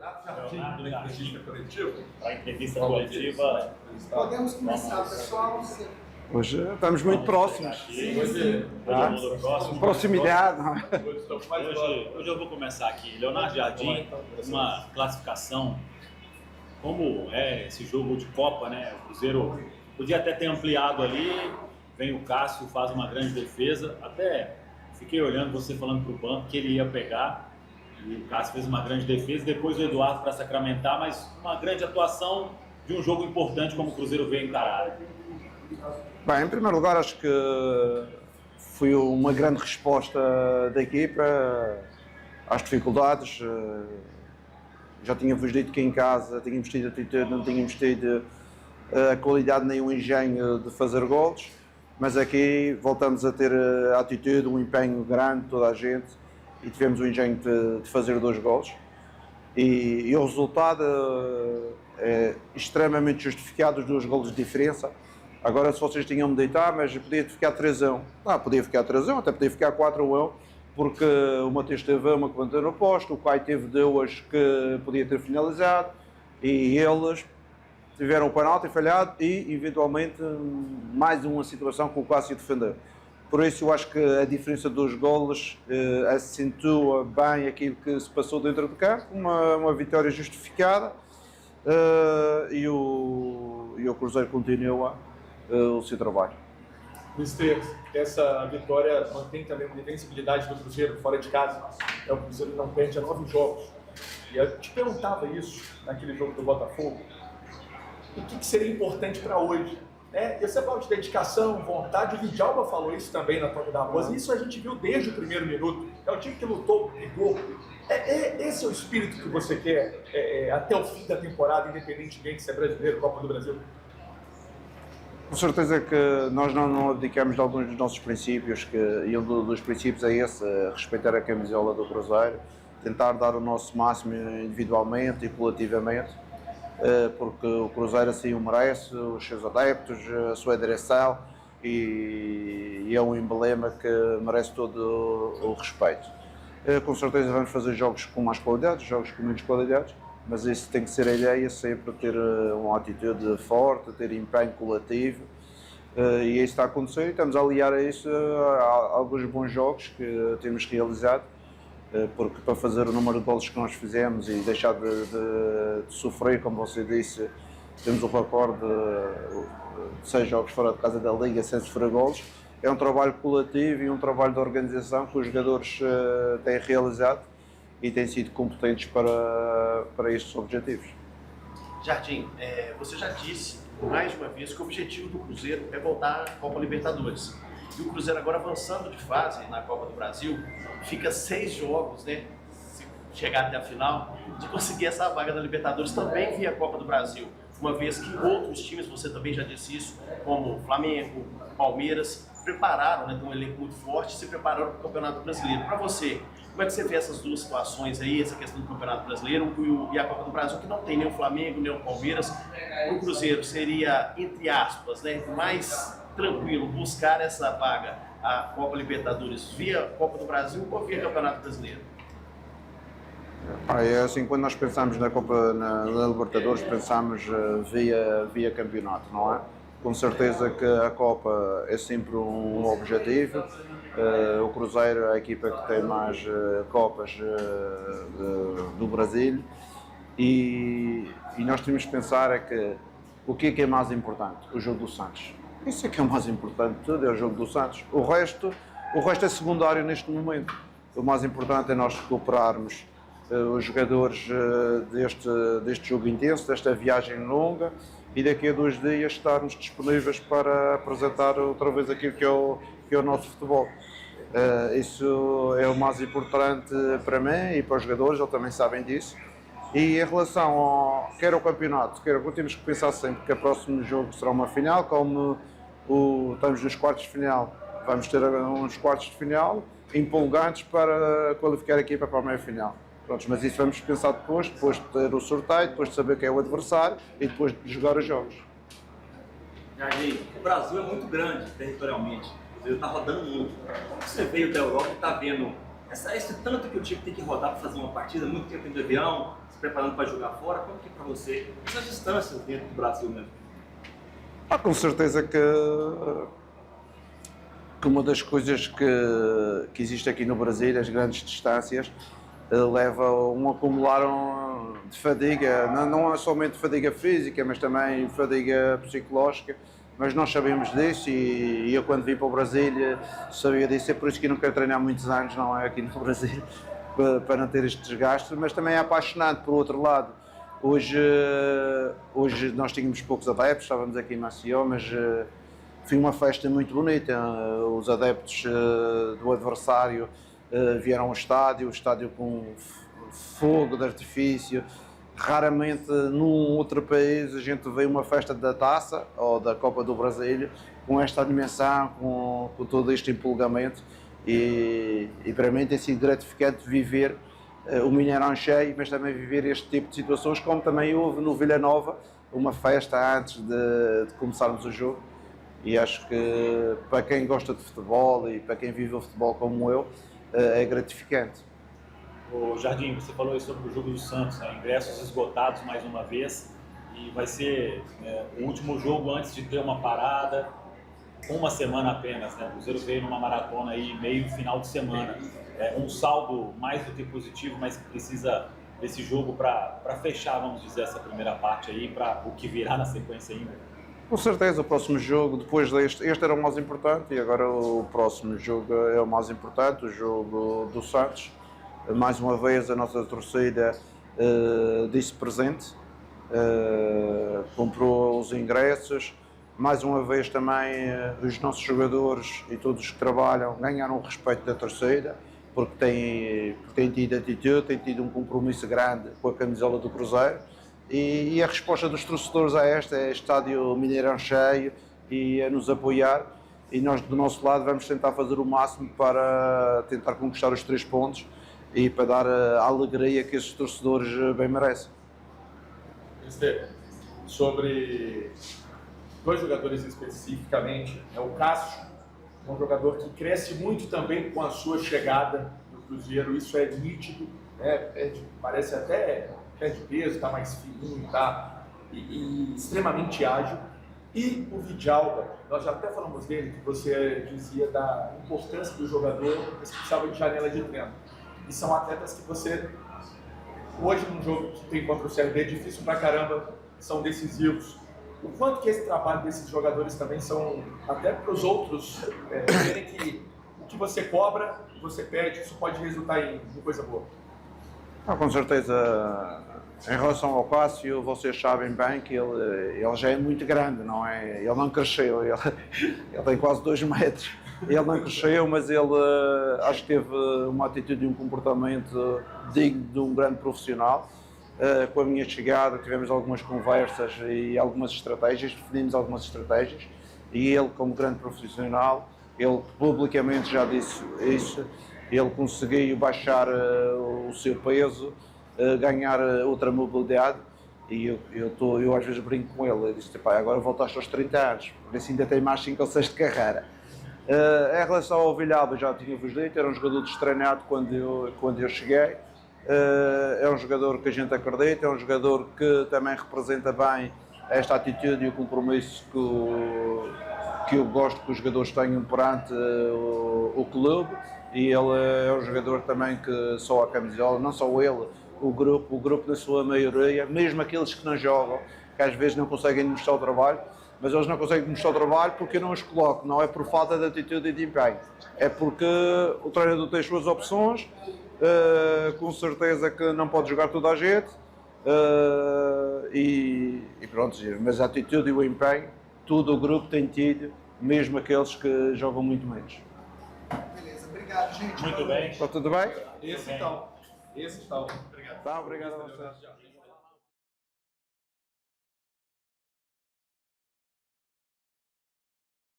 Leonardo Jardim, coletiva. para a entrevista coletiva. Podemos começar, pessoal. Hoje estamos muito próximos. Hoje todo próximo. Proximidade. Não é? Hoje eu vou começar aqui. Leonardo Jardim, uma classificação. Como é esse jogo de Copa, né? O Cruzeiro podia até ter ampliado ali. Vem o Cássio, faz uma grande defesa. Até fiquei olhando você falando para o banco que ele ia pegar. E o Cássio fez uma grande defesa. Depois o Eduardo para sacramentar, mas uma grande atuação de um jogo importante como o Cruzeiro veio encarar. Bem, em primeiro lugar, acho que foi uma grande resposta da equipa às dificuldades. Já tínhamos dito que em casa tínhamos tido atitude, não tínhamos tido a qualidade nem o engenho de fazer golos, mas aqui voltamos a ter a atitude, um empenho grande, toda a gente, e tivemos o engenho de fazer 2 golos. E o resultado é extremamente justificado, os 2 golos de diferença. Agora, se vocês tinham-me deitado, mas podia ficar 3-1. Podia ficar 3-1, até podia ficar 4-1, porque o Matheus teve uma que bateu no posto, o Caio teve 2 que podia ter finalizado, e eles tiveram o penalti falhado e, eventualmente, mais uma situação que o Cássio defendeu. Por isso, eu acho que a diferença dos golos acentua bem aquilo que se passou dentro do campo, uma vitória justificada, e o Cruzeiro continua o seu trabalho. Mister, essa vitória mantém também uma invencibilidade do Cruzeiro fora de casa. O Cruzeiro não perde há 9 jogos. E eu te perguntava isso naquele jogo do Botafogo. O que seria importante para hoje? E você fala de dedicação, vontade, o Djalma falou isso também na Toca da Rosa. Isso a gente viu desde o primeiro minuto. É o time que lutou, brigou. Esse é o espírito que você quer até o fim da temporada, independentemente se é brasileiro, Copa do Brasil? Com certeza que nós não abdicamos de alguns dos nossos princípios, e um dos princípios é esse, respeitar a camisola do Cruzeiro, tentar dar o nosso máximo individualmente e coletivamente, porque o Cruzeiro assim o merece, os seus adeptos, a sua direção, e é um emblema que merece todo o respeito. Com certeza vamos fazer jogos com mais qualidades, jogos com menos qualidades, mas isso tem que ser a ideia, sempre ter uma atitude forte, ter empenho coletivo, e isso está a acontecer, e estamos a aliar a isso alguns bons jogos que temos realizado, porque para fazer o número de golos que nós fizemos e deixar de sofrer, como você disse, temos o recorde de 6 jogos fora de casa da Liga sem sofrer golos. É um trabalho coletivo e um trabalho de organização que os jogadores têm realizado e têm sido competentes para estes objetivos. Jardim, você já disse mais uma vez que o objetivo do Cruzeiro é voltar à Copa Libertadores. E o Cruzeiro agora avançando de fase na Copa do Brasil, fica 6 jogos, né, se chegar até a final, de conseguir essa vaga da Libertadores também via Copa do Brasil. Uma vez que outros times, você também já disse isso, como Flamengo, Palmeiras, prepararam, né, tem um elenco muito forte, se prepararam para o Campeonato Brasileiro. Para você, como é que você vê essas duas situações aí, essa questão do Campeonato Brasileiro e a Copa do Brasil, que não tem nem o Flamengo, nem o Palmeiras? O Cruzeiro seria, entre aspas, né, mais tranquilo buscar essa vaga, a Copa Libertadores, via Copa do Brasil ou via Campeonato Brasileiro? É assim, quando nós pensamos na Copa, na Libertadores, pensamos via campeonato, não é? Com certeza que a Copa é sempre um objetivo. O Cruzeiro é a equipa que tem mais Copas do Brasil, e nós temos que pensar que o que é mais importante? O jogo do Santos. Isso é que é o mais importante de tudo, é o jogo do Santos. O resto é secundário neste momento. O mais importante é nós recuperarmos os jogadores deste jogo intenso, desta viagem longa, e daqui a 2 dias estarmos disponíveis para apresentar outra vez aquilo que é o nosso futebol. Isso é o mais importante para mim e para os jogadores, eles também sabem disso. E em relação quer ao campeonato, temos que pensar sempre que o próximo jogo será uma final, como estamos nos quartos de final, vamos ter uns quartos de final empolgantes para qualificar a equipa para a meia-final. Pronto, mas isso vamos pensar depois de ter o sorteio, depois de saber quem é o adversário e depois de jogar os jogos. Jardim, o Brasil é muito grande territorialmente, o Brasil está rodando muito. Você veio da Europa e está vendo Esse tanto que o time tem que rodar para fazer uma partida, muito tempo dentro do avião, se preparando para jogar fora, como que é para você essas distâncias dentro do Brasil mesmo? Com certeza que uma das coisas que existe aqui no Brasil, as grandes distâncias, leva a um acumular de fadiga, não é somente fadiga física, mas também fadiga psicológica. Mas nós sabemos disso e eu quando vim para o Brasil sabia disso, é por isso que eu não quero treinar muitos anos, não é, aqui no Brasil, para não ter este desgaste, mas também é apaixonante por outro lado. Hoje nós tínhamos poucos adeptos, estávamos aqui em Maceió, mas foi uma festa muito bonita. Os adeptos do adversário vieram ao estádio, o estádio com fogo de artifício. Raramente num outro país a gente vê uma festa da Taça ou da Copa do Brasil com esta dimensão, com todo este empolgamento e para mim tem sido gratificante viver o Mineirão cheio, mas também viver este tipo de situações, como também houve no Vila Nova, uma festa antes de começarmos o jogo. E acho que para quem gosta de futebol e para quem vive o futebol como eu, é gratificante. O Jardim, você falou aí sobre o jogo do Santos, né? Ingressos esgotados mais uma vez, e vai ser o último jogo antes de ter uma parada, uma semana apenas, né? O Cruzeiro veio numa maratona aí meio final de semana, um saldo mais do que positivo, mas precisa desse jogo para fechar, vamos dizer, essa primeira parte aí, para o que virá na sequência ainda. Com certeza, o próximo jogo, depois este era o mais importante e agora o próximo jogo é o mais importante, o jogo do Santos. Mais uma vez a nossa torcida disse presente, comprou os ingressos, mais uma vez também os nossos jogadores e todos que trabalham ganharam o respeito da torcida, porque têm tido atitude, têm tido um compromisso grande com a camisola do Cruzeiro. E a resposta dos torcedores a esta é estádio Mineirão cheio e a nos apoiar, e nós do nosso lado vamos tentar fazer o máximo para tentar conquistar os 3 pontos e para dar a alegria que esses torcedores bem merecem. Sobre 2 jogadores especificamente, o Cássio, um jogador que cresce muito também com a sua chegada no Cruzeiro, isso é nítido, parece até de peso, está mais fininho, e extremamente ágil. E o Vidalba, nós já até falamos dele, que você dizia da importância do jogador, mas que precisava de janela de treino. E são atletas que você, hoje num jogo que tem contra o CRB, é difícil pra caramba, são decisivos. O quanto que esse trabalho desses jogadores também são, até para os outros, verem que o que você cobra, você perde, isso pode resultar em coisa boa. Com certeza, em relação ao Cássio, vocês sabem bem que ele já é muito grande, não é? Ele não cresceu, ele tem quase 2 metros. Ele não cresceu, mas ele acho que teve uma atitude e um comportamento digno de um grande profissional. Com a minha chegada tivemos algumas conversas e algumas estratégias, definimos algumas estratégias, e ele, como grande profissional, ele publicamente já disse isso. Ele conseguiu baixar o seu peso, ganhar outra mobilidade, e eu às vezes brinco com ele. Eu disse: pai, agora voltaste aos 30 anos, por isso ainda tem mais 5 ou 6 de carreira. Em relação ao Villalba, já tinha-vos dito, era um jogador destreinado quando eu cheguei. É um jogador que a gente acredita, é um jogador que também representa bem esta atitude e o compromisso que eu gosto que os jogadores tenham perante o clube. E ele é um jogador também que só a camisola, não só ele, o grupo na sua maioria, mesmo aqueles que não jogam, que às vezes não conseguem mostrar o trabalho, mas eles não conseguem mostrar o trabalho porque eu não os coloco, não é por falta de atitude e de empenho, é porque o treinador tem as suas opções, com certeza que não pode jogar toda a gente, e pronto, mas a atitude e o empenho, todo o grupo tem tido, mesmo aqueles que jogam muito menos. Beleza, obrigado, gente. Muito bem. Está tudo bem? Esse então. Obrigado a vocês.